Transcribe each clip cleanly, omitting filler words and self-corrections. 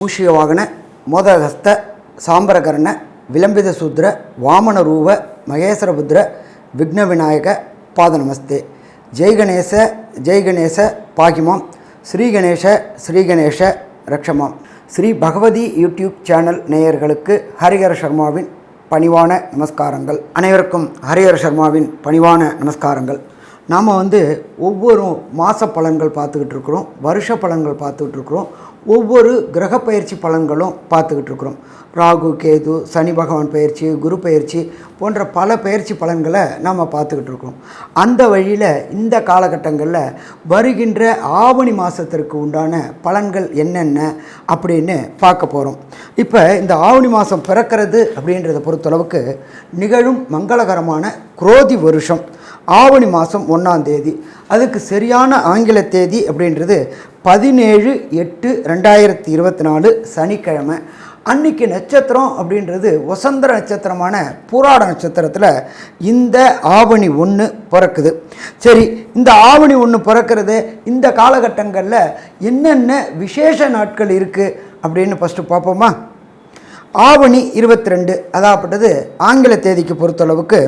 ಮೂಷಿಕವಾಗನ ಮೋದಹಸ್ತ ಸಾಂಬರಕರ್ಣ ವಿಲಂಬಿತ ಸೂದ್ರ ವಾಮನ ರೂಪ ಮಹೇಶ್ವರಬುದ್ರ ವಿಘ್ನ ವಿನಾಯಕ ಪಾದ ನಮಸ್ತೆ. ಜೈ ಗಣೇಶ பாகிமாம். ஸ்ரீ கணேஷ ரக்ஷமாம். ஸ்ரீ பகவதி யூடியூப் சேனல் நேயர்களுக்கு ஹரிஹர சர்மாவின் பணிவான நமஸ்காரங்கள். அனைவருக்கும் ஹரிஹர சர்மாவின் பணிவான நமஸ்காரங்கள். நாம் ஒவ்வொரு மாத பலன்கள் பார்த்துக்கிட்டு இருக்கிறோம், வருஷ பலன்கள் பார்த்துக்கிட்டு இருக்கிறோம், ஒவ்வொரு கிரக பயிற்சி பலன்களும் பார்த்துக்கிட்டு இருக்கிறோம். ராகு, கேது, சனி பகவான் பயிற்சி, குரு பயிற்சி போன்ற பல பயிற்சி பலன்களை நாம் பார்த்துக்கிட்டு இருக்கிறோம். அந்த வழியில் இந்த காலகட்டங்களில் வருகின்ற ஆவணி மாதத்திற்கு உண்டான பலன்கள் என்னென்ன அப்படின்னு பார்க்க போகிறோம். இப்போ இந்த ஆவணி மாதம் பிறக்கிறது அப்படின்றத பொறுத்தளவுக்கு நிகழும் மங்களகரமான குரோதி வருஷம் ஆவணி மாதம் 1ஆம் தேதி. அதுக்கு சரியான ஆங்கில தேதி அப்படின்றது 17/8/2024 சனிக்கிழமை. அன்றைக்கி நட்சத்திரம் அப்படின்றது வசந்தர நட்சத்திரமான பூராட நட்சத்திரத்தில் இந்த ஆவணி 1 பிறக்குது. சரி, இந்த ஆவணி 1 பிறக்கிறது இந்த காலகட்டங்களில் என்னென்ன விசேஷ நாட்கள் இருக்குது அப்படின்னு ஃபஸ்ட்டு பார்ப்போமா. ஆவணி 22 அதாகப்பட்டது ஆங்கில தேதிக்கு பொறுத்தளவுக்கு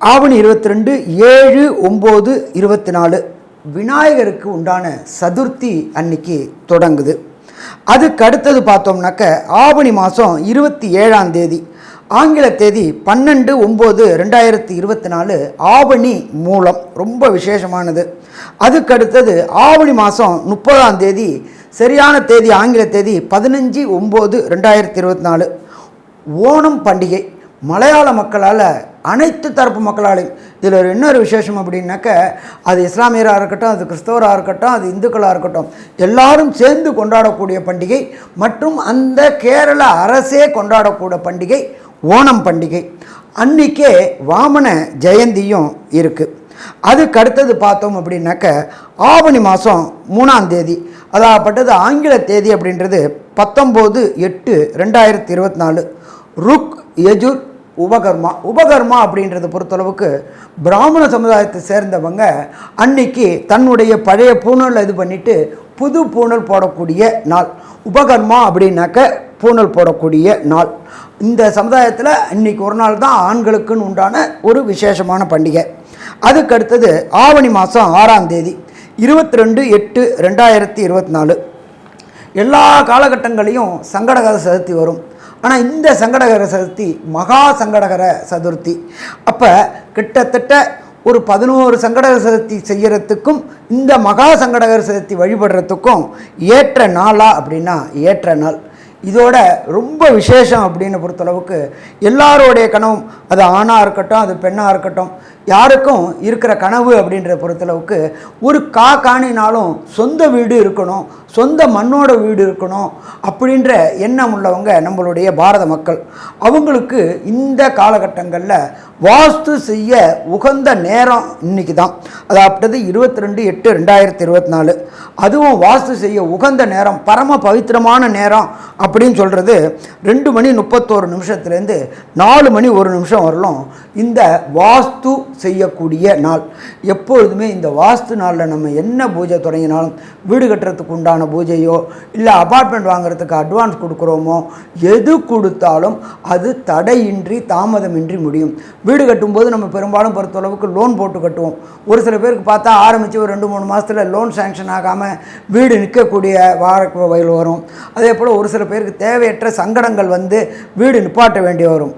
ஆவணி 22 7/9/24 விநாயகருக்கு உண்டான சதுர்த்தி அன்னைக்கு தொடங்குது. அதுக்கு அடுத்தது பார்த்தோம்னாக்க ஆவணி மாதம் 27ஆம் தேதி, ஆங்கில தேதி 12/9/2024 ஆவணி மூலம், ரொம்ப விசேஷமானது. அதுக்கு அடுத்தது ஆவணி மாதம் 30ஆம் தேதி, சரியான தேதி ஆங்கில தேதி 15/9/2024 ஓணம் பண்டிகை. மலையாள மக்களால், அனைத்து தரப்பு மக்களாலையும், இதில் இன்னொரு விசேஷம் அப்படின்னாக்க அது இஸ்லாமியராக இருக்கட்டும், அது கிறிஸ்தவராக இருக்கட்டும், அது இந்துக்களாக இருக்கட்டும், எல்லாரும் சேர்ந்து கொண்டாடக்கூடிய பண்டிகை மற்றும் அந்த கேரள அரசே கொண்டாடக்கூடிய பண்டிகை ஓணம் பண்டிகை. அன்றைக்கே வாமன ஜெயந்தியும் இருக்குது. அதுக்கு அடுத்தது பார்த்தோம் அப்படின்னாக்க ஆவணி மாதம் 3ஆம் தேதி, அதாகப்பட்டது ஆங்கில தேதி அப்படின்றது 19/8/2024 ருக் யஜுர் உபகர்மா அப்படின்றத பொறுத்தளவுக்கு பிராமண சமுதாயத்தை சேர்ந்தவங்க அன்னைக்கு தன்னுடைய பழைய பூணல் இது பண்ணிவிட்டு புது பூணல் போடக்கூடிய நாள். உபகர்மா அப்படின்னாக்க பூணல் போடக்கூடிய நாள். இந்த சமுதாயத்தில் இன்றைக்கி ஒரு நாள் தான் ஆண்களுக்குன்னு உண்டான ஒரு விசேஷமான பண்டிகை. அதுக்கு அடுத்தது ஆவணி மாதம் 6ஆம் தேதி 22/8/2024 எல்லா காலகட்டங்களையும் சங்கடகர சதுர்த்தி வரும். ஆனால் இந்த சங்கடகர சதுர்த்தி மகா சங்கடகர சதுர்த்தி. அப்போ கிட்டத்தட்ட ஒரு 11 சங்கடகர சதுர்த்தி செய்கிறதுக்கும் இந்த மகா சங்கடகர சதுர்த்தி வழிபடுறதுக்கும் ஏற்ற நாளா அப்படின்னா ஏற்ற நாள். இதோட ரொம்ப விசேஷம் அப்படின்னு பொறுத்தளவுக்கு எல்லாரோடைய கனவும், அது ஆணாக இருக்கட்டும், அது பெண்ணாக இருக்கட்டும், யாருக்கும் இருக்கிற கனவு அப்படின்ற பொறுத்தளவுக்கு ஒரு காணினாலும் சொந்த வீடு இருக்கணும், சொந்த மண்ணோட வீடு இருக்கணும் அப்படின்ற எண்ணம் உள்ளவங்க நம்மளுடைய பாரத மக்கள். அவங்களுக்கு இந்த காலகட்டங்களில் வாஸ்து செய்ய உகந்த நேரம் இன்றைக்கி தான், அதாவது 22/8/2024. அதுவும் வாஸ்து செய்ய உகந்த நேரம், பரம பவித்திரமான நேரம் அப்படின்னு சொல்கிறது 2:31 4:01 வரலும் இந்த வாஸ்து செய்யக்கூடிய நாள். எப்பொழுதுமே இந்த வாஸ்து நாளில் நம்ம என்ன பூஜை தொடங்கினாலும், வீடு கட்டுறதுக்கு உண்டான பூஜையோ இல்லை அபார்ட்மெண்ட் வாங்குறதுக்கு அட்வான்ஸ் கொடுக்குறோமோ, எது கொடுத்தாலும் அது தடையின்றி தாமதமின்றி முடியும். வீடு கட்டும்போது நம்ம பெரும்பாலும் பொறுத்தளவுக்கு லோன் போட்டு கட்டுவோம். ஒரு சில பேருக்கு பார்த்தா ஆரம்பித்து ஒரு 2-3 மாதத்தில் லோன் சேங்ஷன் ஆகாமல் வீடு நிற்கக்கூடிய வயல் வரும். அதே போல் ஒரு சில பேருக்கு தேவையற்ற சங்கடங்கள் வீடு நிப்பாட்ட வேண்டி வரும்.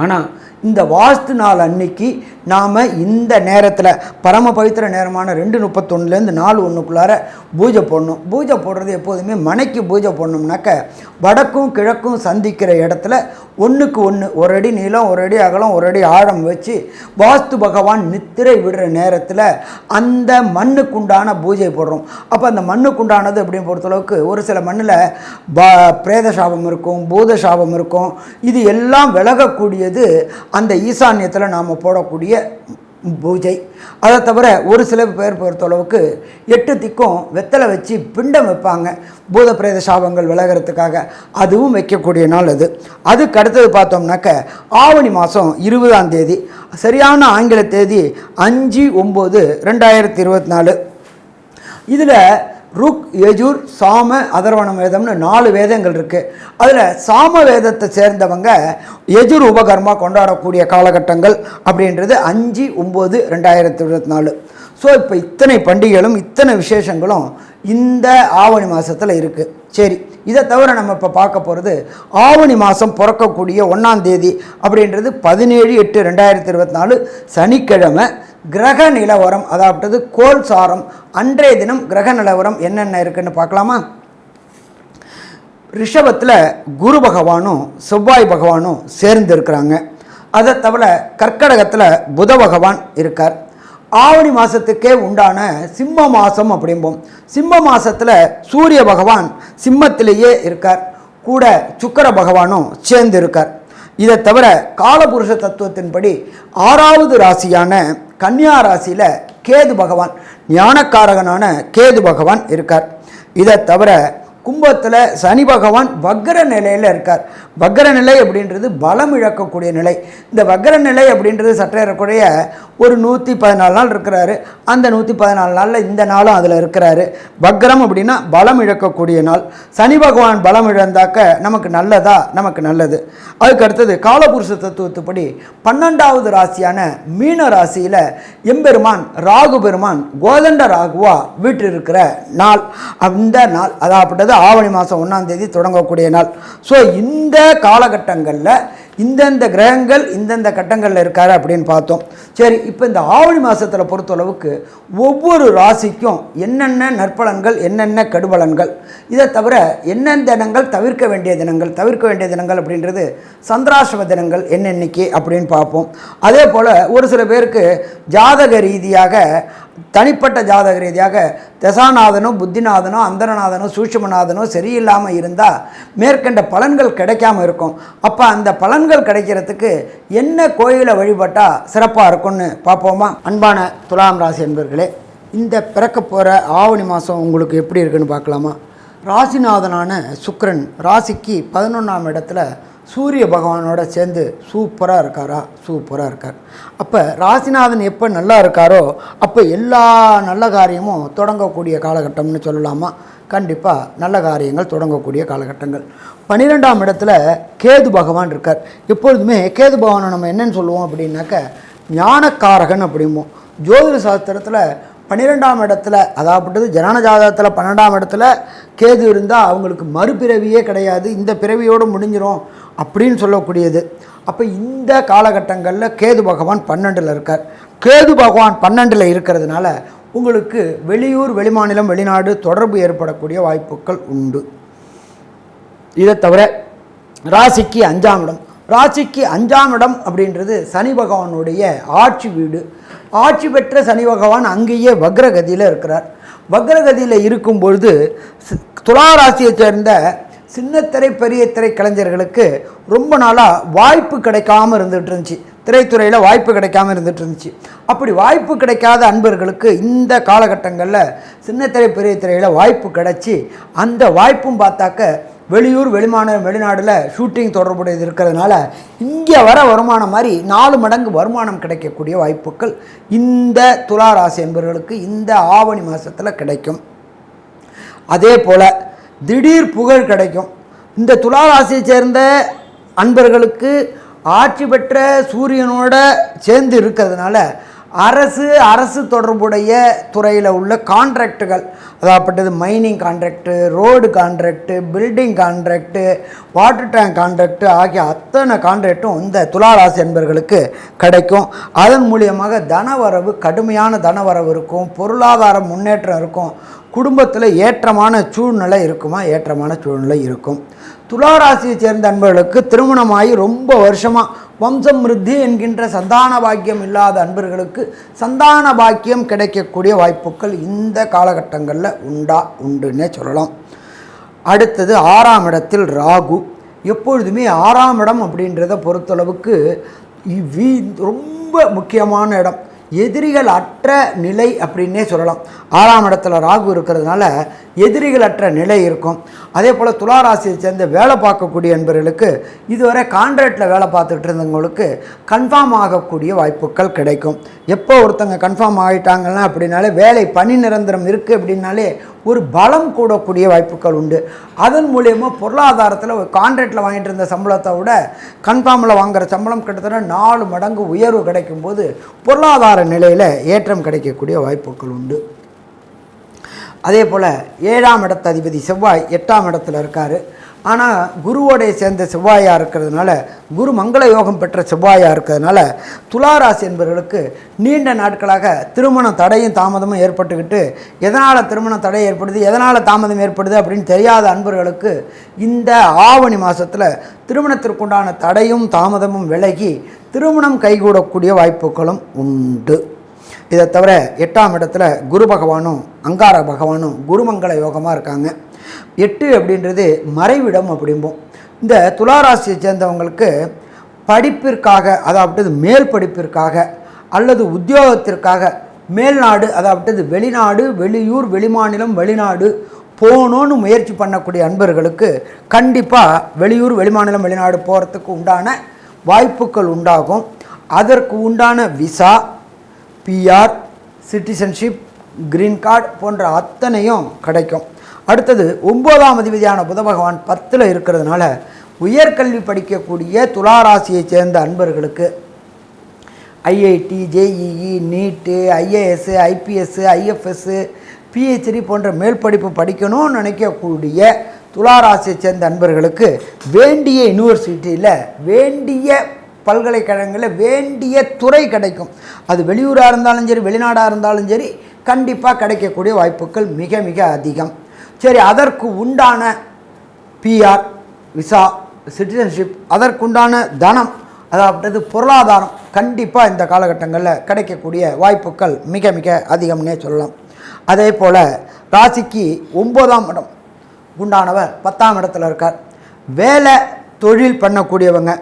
ஆனால் இந்த வாஸ்து நாள் அன்னைக்கு நாம் இந்த நேரத்தில் பரம பவித்திர நேரமான 2:31 4:01 பூஜை போடணும். பூஜை போடுறது எப்போதுமே மனைக்கு பூஜை போடணும்னாக்க வடக்கும் கிழக்கும் சந்திக்கிற இடத்துல 1க்கு 1 ஒரு அடி நீளம், ஒரு அடி அகலம், ஒரு அடி ஆழம் வச்சு வாஸ்து பகவான் நித்திரை விடுற நேரத்தில் அந்த மண்ணுக்குண்டான பூஜை போடுறோம். அப்போ அந்த மண்ணுக்குண்டானது அப்படின்னு பொறுத்தளவுக்கு ஒரு சில மண்ணில் பிரேத சாபம் இருக்கும், பூத சாபம் இருக்கும். இது எல்லாம் விலகக்கூடியது அந்த ஈசான்யத்தில் நாம் போடக்கூடிய பூஜை. அதை தவிர ஒரு சில பேர் பொறுத்தளவுக்கு 8 திக்கும் வெத்தலை வச்சு பிண்டம் வைப்பாங்க, பூத பிரேத சாபங்கள் விலகிறதுக்காக. அதுவும் வைக்கக்கூடிய நாள் அது. அதுக்கு அடுத்தது பார்த்தோம்னாக்க ஆவணி மாதம் 20ஆம் தேதி, சரியான ஆங்கில தேதி 5/9/2024. இதில் ருக், யஜுர், சாம, அதர்வண வேதம்னு 4 வேதங்கள் இருக்குது. அதில் சாம வேதத்தை சேர்ந்தவங்க யஜுர் உபகர்மா கொண்டாடக்கூடிய காலகட்டங்கள் அப்படின்றது 5/9/2024. ஸோ இப்போ இத்தனை பண்டிகைகளும் இத்தனை விசேஷங்களும் இந்த ஆவணி மாதத்தில் இருக்குது. சரி, இதை தவிர நம்ம இப்போ பார்க்க போகிறது ஆவணி மாதம் பிறக்கக்கூடிய 1ஆம் தேதி அப்படின்றது 17/8/2024 சனிக்கிழமை. கிரக நிலவரம், அதாவது கோல் சாரம், அன்றைய தினம் கிரக நிலவரம் என்னென்ன இருக்குன்னு பார்க்கலாமா? ரிஷபத்தில் குரு பகவானும் செவ்வாய் பகவானும் சேர்ந்து இருக்கிறாங்க. அதை தவிர கர்க்கடகத்தில் புத பகவான் இருக்கார். ஆவணி மாதத்துக்கே உண்டான சிம்ம மாதம் அப்படிம்போம். சிம்ம மாதத்தில் சூரிய பகவான் சிம்மத்திலேயே இருக்கார், கூட சுக்கிர பகவானும் சேர்ந்து இருக்கார். இதை தவிர காலபுருஷ தத்துவத்தின்படி 6வது ராசியான கன்னியா ராசியில் கேது பகவான், ஞானக்காரகனான கேது பகவான் இருக்கார். இதை தவிர கும்பத்தில் சனி பகவான் வக்ர நிலையில் இருக்கார். வக்ர நிலை அப்படின்றது பலம் இழக்கக்கூடிய நிலை. இந்த வக்ர நிலை அப்படின்றது சற்றேறக்குறைய ஒரு 114 நாள் இருக்கிறாரு. அந்த 114 நாளில் இந்த நாளும் அதில் இருக்கிறாரு. வக்ரம் அப்படின்னா பலம் இழக்கக்கூடிய நாள். சனி பகவான் பலம் இழந்தாக்க நமக்கு நல்லதா? நமக்கு நல்லது. அதுக்கு அடுத்தது காலபுருஷ தத்துவத்துப்படி 12வது ராசியான மீன ராசியில் எம்பெருமான் ராகு பெருமான் கோதண்ட ராகுவா வீற்றிருக்கிற நாள். அந்த நாள் அதாவது ஆவணி மாதம் 1ஆம் தேதி தொடங்கக்கூடிய நாள். ஸோ இந்த காலகட்டங்களில் இந்தந்த கிரகங்கள் இந்தந்த கட்டங்களில் இருக்காரு அப்படின்னு பார்த்தோம். சரி, இப்போ இந்த ஆவணி மாதத்தில் பொறுத்தளவுக்கு ஒவ்வொரு ராசிக்கும் என்னென்ன நற்பலன்கள், என்னென்ன கெடுபலன்கள், இதை தவிர என்னென்ன தினங்கள் தவிர்க்க வேண்டிய தினங்கள் அப்படின்றது சந்திராசிரம தினங்கள் என்னென்னைக்கு அப்படின்னு பார்ப்போம். அதே போல் ஒரு சில பேருக்கு ஜாதக ரீதியாக, தனிப்பட்ட ஜாதக ரீதியாக தசாநாதனும் புத்திநாதனும் அந்தரநாதனும் சூட்சுமநாதனும் சரியில்லாமல் இருந்தால் மேற்கண்ட பலன்கள் கிடைக்காமல் இருக்கும். அப்போ அந்த பலன்கள் கிடைக்கிறதுக்கு என்ன கோயிலை வழிபட்டால் சிறப்பாக இருக்கும்னு பார்ப்போமா? அன்பான துலாம் ராசி என்பர்களே, இந்த பிறக்க போகிற ஆவணி மாதம் உங்களுக்கு எப்படி இருக்குன்னு பார்க்கலாமா? ராசிநாதனான சுக்கிரன் ராசிக்கு 11ஆம் இடத்துல சூரிய பகவானோட சேர்ந்து சூப்பராக இருக்கார். அப்போ ராசிநாதன் எப்போ நல்லா இருக்காரோ அப்போ எல்லா நல்ல காரியமும் தொடங்கக்கூடிய காலகட்டம்னு சொல்லலாமா? கண்டிப்பாக நல்ல காரியங்கள் தொடங்கக்கூடிய காலகட்டங்கள். 12ஆம் இடத்துல கேது பகவான் இருக்கார். எப்பொழுதுமே கேது பகவானை நம்ம என்னென்னு சொல்லுவோம் அப்படின்னாக்க ஞானக்காரகன் அப்படிம்போம். ஜோதிட சாஸ்திரத்தில் 12ஆம் இடத்துல, அதாவது ஜனன ஜாதகத்தில் 12ஆம் இடத்துல கேது இருந்தால் அவங்களுக்கு மறுபிறவியே கிடையாது, இந்த பிறவியோடு முடிஞ்சிடும் அப்படின்னு சொல்லக்கூடியது. அப்போ இந்த காலகட்டங்களில் கேது பகவான் 12ல் இருக்கார். கேது பகவான் 12ல் இருக்கிறதுனால உங்களுக்கு வெளியூர், வெளிமாநிலம், வெளிநாடு தொடர்பு ஏற்படக்கூடிய வாய்ப்புகள் உண்டு. இதை தவிர ராசிக்கு 5ஆம் இடம், ராசிக்கு 5ஆம் இடம் அப்படின்றது சனி பகவானுடைய ஆட்சி வீடு. ஆட்சி பெற்ற சனி பகவான் அங்கேயே வக்ரகதியில் இருக்கிறார். வக்ரகதியில் இருக்கும்பொழுது துலா ராசியை சேர்ந்த சின்னத்திரை பெரிய திரை கலைஞர்களுக்கு ரொம்ப நாளாக வாய்ப்பு கிடைக்காமல் இருந்துகிட்டு இருந்துச்சு. திரைத்துறையில் வாய்ப்பு கிடைக்காமல் இருந்துகிட்டு இருந்துச்சு. அப்படி வாய்ப்பு கிடைக்காத அன்பர்களுக்கு இந்த காலகட்டங்களில் சின்னத்திரை பெரிய திரையில் வாய்ப்பு கிடைச்சி, அந்த வாய்ப்பும் பார்த்தாக்க வெளியூர், வெளிமாநிலம், வெளிநாடில் ஷூட்டிங் தொடர்புடையது இருக்கிறதுனால இங்கே வர வருமானம் மாதிரி 4 மடங்கு வருமானம் கிடைக்கக்கூடிய வாய்ப்புகள் இந்த துலா ராசி என்பவர்களுக்கு இந்த ஆவணி மாதத்தில் கிடைக்கும். அதே போல் திடீர் புகழ் கிடைக்கும். இந்த துலா ராசியை சேர்ந்த அன்பர்களுக்கு ஆட்சி பெற்ற சூரியனோட சேர்ந்து இருக்கிறதுனால அரசு தொடர்புடைய துறையில் உள்ள கான்ட்ராக்டுகள், அதாவது mining contract, road contract, building contract, water tank contract ஆகிய அத்தனை கான்ட்ராக்டும் இந்த துளாராசி என்பவர்களுக்கு கிடைக்கும். அதன் மூலியமாக தனவரவு, கடுமையான தனவரவு இருக்கும், பொருளாதார முன்னேற்றம் இருக்கும், குடும்பத்தில் ஏற்றமான சூழ்நிலை இருக்கும். துளாராசியை சேர்ந்த அன்பர்களுக்கு திருமணமாகி ரொம்ப வருஷமாக வம்சம் விருத்தி என்கின்ற சந்தான பாக்கியம் இல்லாத அன்பர்களுக்கு சந்தான பாக்கியம் கிடைக்கக்கூடிய வாய்ப்புகள் இந்த காலகட்டங்களில் உண்டுன்னே சொல்லலாம். அடுத்தது 6ஆம் இடத்தில் ராகு. எப்பொழுதுமே 6ஆம் இடம் அப்படின்றத பொறுத்தளவுக்கு ரொம்ப முக்கியமான இடம், எதிரிகள் அற்ற நிலை அப்படின்னே சொல்லலாம். 6ஆம் இடத்துல ராகு இருக்கிறதுனால எதிரிகள் அற்ற நிலை இருக்கும். அதே போல் துளாராசியை சேர்ந்த வேலை பார்க்கக்கூடிய நண்பர்களுக்கு இதுவரை கான்ட்ராக்டில் வேலை பார்த்துட்டு இருந்தவங்களுக்கு கன்ஃபார்ம் ஆகக்கூடிய வாய்ப்புகள் கிடைக்கும். எப்போ ஒருத்தங்க கன்ஃபார்ம் ஆகிட்டாங்கன்னா அப்படின்னாலே வேலை பணி நிரந்தரம் இருக்குது அப்படின்னாலே ஒரு பலம் கூடக்கூடிய வாய்ப்புகள் உண்டு. அதன் மூலயமா பொருளாதாரத்தில் ஒரு கான்ட்ராக்டில் வாங்கிட்டு இருந்த சம்பளத்தை விட கன்ஃபார்மில் வாங்குகிற சம்பளம் கிட்டத்தட்ட 4 மடங்கு உயர்வு கிடைக்கும்போது பொருளாதார நிலையில் ஏற்றம் கிடைக்கக்கூடிய வாய்ப்புகள் உண்டு. அதே போல் 7ஆம் இடத்து அதிபதி செவ்வாய் 8ஆம் இடத்துல இருக்கார். ஆனால் குருவோடைய சேர்ந்த செவ்வாயாக இருக்கிறதுனால, குரு மங்கள யோகம் பெற்ற செவ்வாயாக இருக்கிறதுனால துளாராசி என்பவர்களுக்கு நீண்ட நாட்களாக திருமண தடையும் தாமதமும் ஏற்பட்டுக்கிட்டு எதனால் திருமண தடை ஏற்படுது, எதனால் தாமதம் ஏற்படுது அப்படின்னு தெரியாத அன்பர்களுக்கு இந்த ஆவணி மாதத்தில் திருமணத்திற்குண்டான தடையும் தாமதமும் விலகி திருமணம் கைகூடக்கூடிய வாய்ப்புகளும் உண்டு. இதை தவிர 8ஆம் இடத்துல குரு பகவானும் அங்கார பகவானும் குருமங்கள யோகமாக இருக்காங்க. 8 அப்படின்றது மறைவிடம் அப்படிம்போம். இந்த துளாராசியை சேர்ந்தவங்களுக்கு படிப்பிற்காக, அதாவது மேல் படிப்பிற்காக அல்லது உத்தியோகத்திற்காக மேல்நாடு, அதாவது வெளிநாடு, வெளியூர், வெளிமாநிலம், வெளிநாடு போகணுன்னு முயற்சி பண்ணக்கூடிய அன்பர்களுக்கு கண்டிப்பாக வெளியூர், வெளிமாநிலம், வெளிநாடு போகிறதுக்கு உண்டான வாய்ப்புகள் உண்டாகும். அதற்கு உண்டான visa, PR, citizenship, green card போன்ற அத்தனையும் கிடைக்கும். அடுத்தது 9ஆம் அதிபதியான புத பகவான் 10ல் இருக்கிறதுனால உயர்கல்வி படிக்கக்கூடிய துளாராசியை சேர்ந்த அன்பர்களுக்கு ஐஐடி, ஜேஇஇ, நீட்டு, ஐஏஎஸ், ஐபிஎஸ், ஐஎஃப்எஸ், பிஹெச்டி போன்ற மேல் படிப்பு படிக்கணும்னு நினைக்கக்கூடிய துளாராசியை சேர்ந்த அன்பர்களுக்கு வேண்டிய யூனிவர்சிட்டியில், வேண்டிய பல்கலைக்கழகங்களில் வேண்டிய துறை கிடைக்கும். அது வெளியூராக இருந்தாலும் சரி, வெளிநாடாக இருந்தாலும் சரி, கண்டிப்பாக கிடைக்கக்கூடிய வாய்ப்புகள் மிக மிக அதிகம். சரி, அதற்கு உண்டான பிஆர், விசா, சிட்டிசன்ஷிப், அதற்குண்டான தனம், அதாவது பொருளாதாரம் கண்டிப்பாக இந்த காலகட்டங்களில் கிடைக்கக்கூடிய வாய்ப்புகள் மிக மிக அதிகம்னே சொல்லலாம். அதே போல் ராசிக்கு 9ஆம் இடம் உண்டானவர் 10ஆம் இடத்துல இருக்கார். வேலை தொழில் பண்ணக்கூடியவங்க,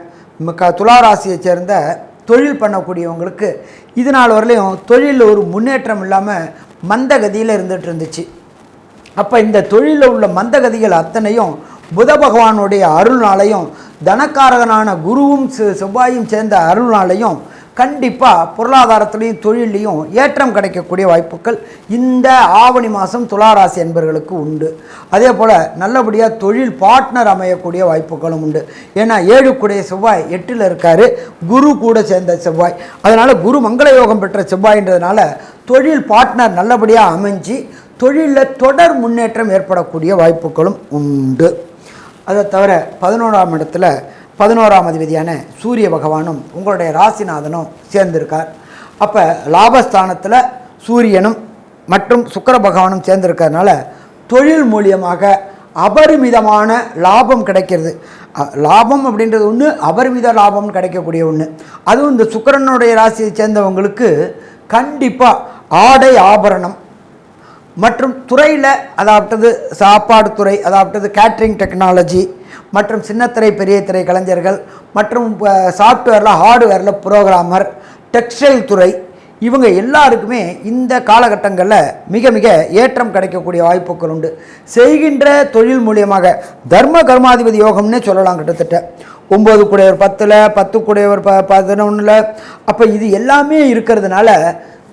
துளாராசியை சேர்ந்த தொழில் பண்ணக்கூடியவங்களுக்கு இது நாள் வரலையும் தொழிலில் ஒரு முன்னேற்றம் இல்லாமல் மந்தகதியில் இருந்துகிட்டு இருந்துச்சு. அப்போ இந்த தொழிலில் உள்ள மந்தகதிகள் அத்தனையும் புத பகவானுடைய அருள்னாலையும் தனக்காரகனான குருவும் செவ்வாயும் சேர்ந்த அருள்னாலையும் கண்டிப்பாக பொருளாதாரத்துலேயும் தொழிலையும் ஏற்றம் கிடைக்கக்கூடிய வாய்ப்புகள் இந்த ஆவணி மாதம் துளாராசி என்பவர்களுக்கு உண்டு. அதே போல் நல்லபடியாக தொழில் பார்ட்னர் அமையக்கூடிய வாய்ப்புகளும் உண்டு. ஏன்னா 7 செவ்வாய் 8ல் இருக்கார், குரு கூட சேர்ந்த செவ்வாய். அதனால் குரு மங்கள யோகம் பெற்ற செவ்வாயின்றதுனால தொழில் பார்ட்னர் நல்லபடியாக அமைஞ்சு தொழிலில் தொடர் முன்னேற்றம் ஏற்படக்கூடிய வாய்ப்புகளும் உண்டு. அதை தவிர 11ஆம் இடத்துல 11ஆம் அதிபதியான சூரிய பகவானும் உங்களுடைய ராசிநாதனும் சேர்ந்திருக்கார். அப்போ லாபஸ்தானத்தில் சூரியனும் மற்றும் சுக்கிர பகவானும் சேர்ந்திருக்கிறதுனால தொழில் மூலியமாக அபரிமிதமான லாபம் கிடைக்கிறது. லாபம் அப்படின்றது ஒன்று, அபரிமித லாபம் கிடைக்கக்கூடிய ஒன்று. அதுவும் இந்த சுக்கிரனுடைய ராசியை சேர்ந்தவங்களுக்கு கண்டிப்பாக ஆடை ஆபரணம் மற்றும் துறையில், அதாவது சாப்பாடு துறை, அதாவது கேட்ரிங் டெக்னாலஜி மற்றும் சின்னத்திரை பெரிய திரை கலைஞர்கள் மற்றும் சாஃப்ட்வேரில் ஹார்ட்வேரில் புரோகிராமர், டெக்ஸ்டைல் துறை, இவங்க எல்லாருக்குமே இந்த காலகட்டங்களில் மிக மிக ஏற்றம் கிடைக்கக்கூடிய வாய்ப்புகள் உண்டு. செய்கின்ற தொழில் மூலியமாக தர்ம கர்மாதிபதி யோகம்னே சொல்லலாம். கிட்டத்தட்ட 9 கூடையவர் 10ல், 10 கூடையவர் 11ல். அப்போ இது எல்லாமே இருக்கிறதுனால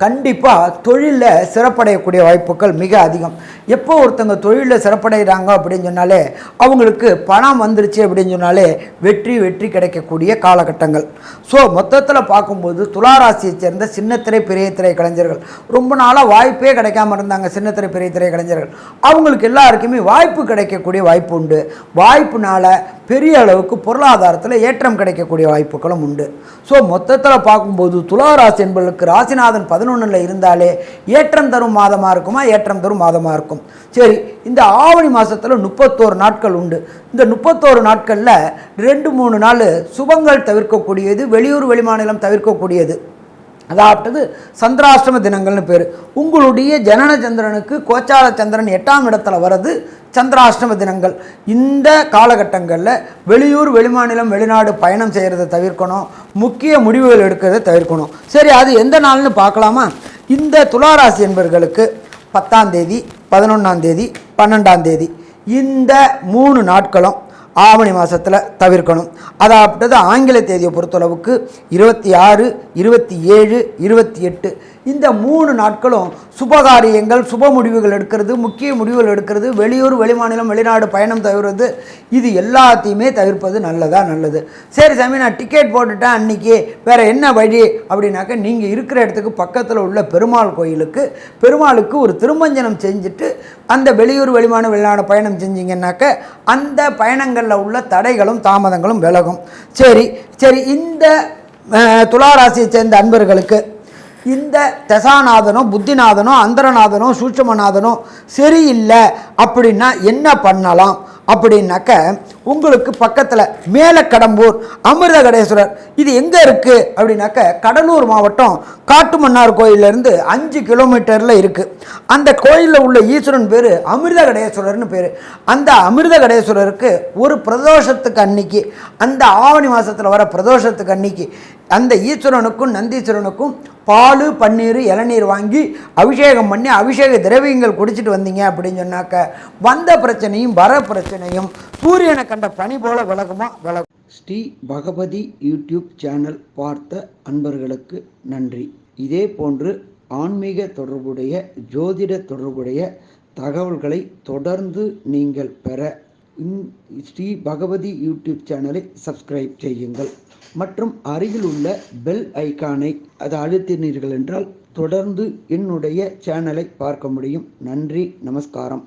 கண்டிப்பாக தொழிலில் சிறப்படையக்கூடிய வாய்ப்புகள் மிக அதிகம். எப்போ ஒருத்தங்க தொழிலில் சிறப்படைகிறாங்க அப்படின்னு சொன்னாலே, அவங்களுக்கு பணம் வந்துருச்சு அப்படின்னு சொன்னாலே வெற்றி கிடைக்கக்கூடிய காலகட்டங்கள். ஸோ மொத்தத்தில் பார்க்கும்போது துளாராசியை சேர்ந்த சின்னத்திரை பெரிய திரை கலைஞர்கள் ரொம்ப நாளாக வாய்ப்பே கிடைக்காம இருந்தாங்க. சின்னத்திரை பெரிய திரை கலைஞர்கள் அவங்களுக்கு எல்லாருக்குமே வாய்ப்பு கிடைக்கக்கூடிய வாய்ப்பு உண்டு. வாய்ப்புனால பெரிய அளவுக்கு பொருளாதாரத்தில் ஏற்றம் கிடைக்கக்கூடிய வாய்ப்புகளும் உண்டு. ஸோ மொத்தத்தில் பார்க்கும்போது துளாராசி என்பவர்களுக்கு ராசிநாதன் 11ல் இருந்தாலே ஏற்றம் தரும் மாதமாக இருக்குமா, ஏற்றம் தரும் மாதமாக இருக்கும். சரி, இந்த ஆவணி மாதத்தில் 31 நாட்கள் உண்டு. இந்த 31 நாட்களில் 2-3 நாள் சுபங்கள் தவிர்க்கக்கூடியது, வெளியூர் வெளிமாநிலம் தவிர்க்கக்கூடியது, அதாவது சந்திராஷ்டம தினங்கள்னு பேர். உங்களுடைய ஜனன சந்திரனுக்கு கோச்சார சந்திரன் 8ஆம் இடத்துல வர்றது சந்திராஷ்டம தினங்கள். இந்த காலகட்டங்களில் வெளியூர் வெளிமாநிலம் வெளிநாடு பயணம் செய்கிறத தவிர்க்கணும், முக்கிய முடிவுகள் எடுக்கிறத தவிர்க்கணும். சரி, அது எந்த நாள்னு பார்க்கலாமா? இந்த துளாராசி என்பவர்களுக்கு 10ஆம் தேதி, 11ஆம் தேதி, 12ஆம் தேதி இந்த 3 நாட்களும் ஆவணி மாதத்தில் தவிர்க்கணும். அதாவது ஆங்கில தேதியை பொறுத்தளவுக்கு 26, 27, 28 இந்த 3 நாட்களும் சுபகாரியங்கள், சுப முடிவுகள் எடுக்கிறது, முக்கிய முடிவுகள் எடுக்கிறது, வெளியூர், வெளிமாநிலம், வெளிநாடு பயணம் தவிர்வது, இது எல்லாத்தையுமே தவிர்ப்பது நல்லது. சரி சாமி, நான் டிக்கெட் போட்டுட்டேன் அன்றைக்கி, வேறு என்ன வழி அப்படின்னாக்க, நீங்கள் இருக்கிற இடத்துக்கு பக்கத்தில் உள்ள பெருமாளுக்கு ஒரு திருமஞ்சனம் செஞ்சுட்டு அந்த வெளியூர், வெளிமாநிலம், வெளிநாடு பயணம் செஞ்சிங்கன்னாக்க அந்த பயணங்களில் உள்ள தடைகளும் தாமதங்களும் விலகும். சரி, இந்த துளாராசியை சேர்ந்த அன்பர்களுக்கு இந்த தசாநாதனோ, புத்திநாதனோ, அந்தரநாதனோ, சூட்சமநாதனோ சரியில்லை அப்படின்னா என்ன பண்ணலாம் அப்படின்னாக்க, உங்களுக்கு பக்கத்தில் மேலக்கடம்பூர் அமிர்தகடேஸ்வரர், இது எங்கே இருக்குது அப்படின்னாக்க கடலூர் மாவட்டம் காட்டுமன்னார் கோயிலேருந்து 5 கிலோமீட்டரில் இருக்குது. அந்த கோயிலில் உள்ள ஈஸ்வரன் பேர் அமிர்தகடேஸ்வரர்னு பேர். அந்த அமிர்தகடேஸ்வரருக்கு ஒரு பிரதோஷத்துக்கு அன்னைக்கு, அந்த ஆவணி மாதத்தில் வர பிரதோஷத்துக்கு அன்னைக்கு அந்த ஈஸ்வரனுக்கும் நந்தீஸ்வரனுக்கும் பால், பன்னீர், இளநீர் வாங்கி அபிஷேகம் பண்ணி அபிஷேக திரவியங்கள் குடிச்சிட்டு வந்தீங்க அப்படின்னு சொன்னாக்க வந்த பிரச்சனையும் வர பிரச்சனையும் சூரியனை கண்ட பனி போல விலகுமா விலகும். ஸ்ரீ பகவதி யூடியூப் சேனல் பார்த்த அன்பர்களுக்கு நன்றி. இதே போன்று ஆன்மீக தொடர்புடைய, ஜோதிட தொடர்புடைய தகவல்களை தொடர்ந்து நீங்கள் பெற ஸ்ரீ பகவதி யூடியூப் சேனலை சப்ஸ்கிரைப் செய்யுங்கள் மற்றும் அருகில் உள்ள பெல் ஐக்கானை அதை அழுத்தினீர்கள் என்றால் தொடர்ந்து என்னுடைய சேனலை பார்க்க முடியும். நன்றி, நமஸ்காரம்.